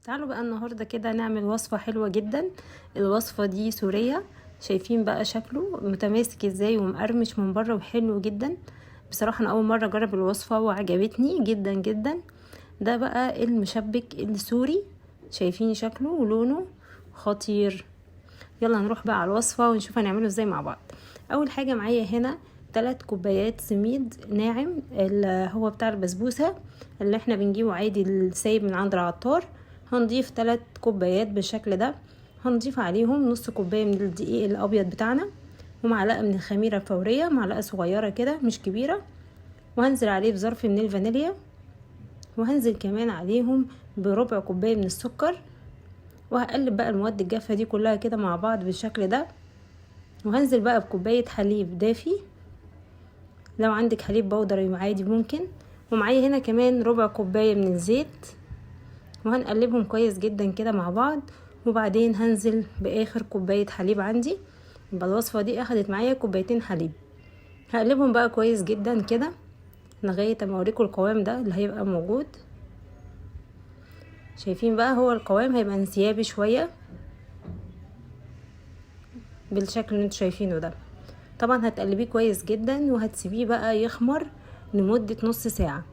تعالوا بقى النهاردة كده نعمل وصفة حلوة جدا. الوصفة دي سورية. شايفين بقى شكله متماسك ازاي ومقرمش من بره وحلو جدا. بصراحة انا اول مرة اجرب الوصفة وعجبتني جدا جدا. ده بقى المشبك السوري. شايفين شكله ولونه خطير. يلا نروح بقى على الوصفة ونشوف هنعمله ازاي مع بعض. اول حاجة معايا هنا 3 كوبايات سميد ناعم اللي هو بتاع البسبوسة اللي احنا بنجيبه عادي السايب من عند العطار. هنضيف 3 كوبايات بالشكل ده. هنضيف عليهم نص كوباية من الدقيق الابيض بتاعنا ومعلقة من الخميرة الفورية، معلقة صغيرة كده مش كبيرة. وهنزل عليه بظرف من الفانيليا، وهنزل كمان عليهم بربع كوباية من السكر. وهقلب بقى المواد الجافة دي كلها كده مع بعض بالشكل ده. وهنزل بقى بكوباية حليب دافي، لو عندك حليب بودر يبقى عادي ممكن. ومعايا هنا كمان ربع كوباية من الزيت، وهنقلبهم كويس جدا كده مع بعض. وبعدين هنزل باخر كوباية حليب عندي. يبقى الوصفة دي اخدت معايا كوبايتين حليب. هقلبهم بقى كويس جدا كده لغاية اما اوريكم القوام ده اللي هيبقى موجود. شايفين بقى هو القوام هيبقى انسيابي شوية بالشكل اللي انتوا شايفينه ده. طبعا هتقلبيه كويس جدا وهتسيبيه بقى يخمر لمدة نص ساعة.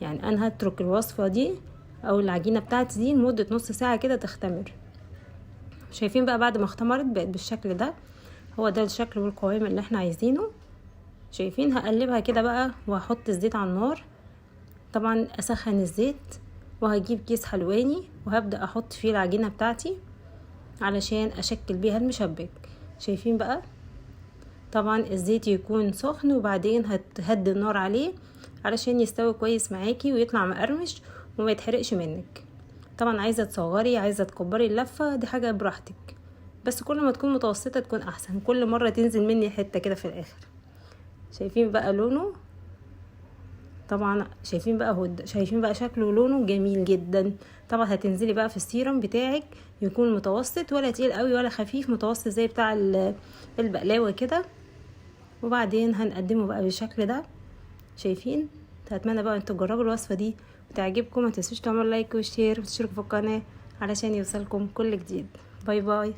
يعني انا هترك الوصفة دي او العجينة بتاعتي دي لمدة نص ساعة كده تختمر. شايفين بقى بعد ما اختمرت بقت بالشكل ده. هو ده الشكل والقوام اللي احنا عايزينه. شايفين هقلبها كده بقى وهحط الزيت على النار. طبعا اسخن الزيت وهجيب كيس حلواني وهبدأ احط فيه العجينة بتاعتي علشان اشكل بيها المشبك. شايفين بقى طبعا الزيت يكون سخن وبعدين هتهدي النار عليه علشان يستوي كويس معاكي ويطلع مقرمش وما يتحرقش منك. طبعا عايزة تصغري عايزة تكبري اللفة دي حاجة براحتك، بس كل ما تكون متوسطة تكون احسن. كل مرة تنزل مني حتة كده في الاخر. شايفين بقى لونه، طبعا شايفين بقى شايفين بقى شكله ولونه جميل جدا. طبعا هتنزلي بقى في السيرم بتاعك يكون متوسط، ولا تقيل قوي ولا خفيف، متوسط زي بتاع البقلاوة كده. وبعدين هنقدمه بقى بالشكل ده. شايفين؟ اتمنى بقى انتوا تجربوا الوصفة دي وتعجبكم. ما تنسوش تعملوا لايك وشير وتشتركوا في القناة علشان يوصلكم كل جديد. باي باي.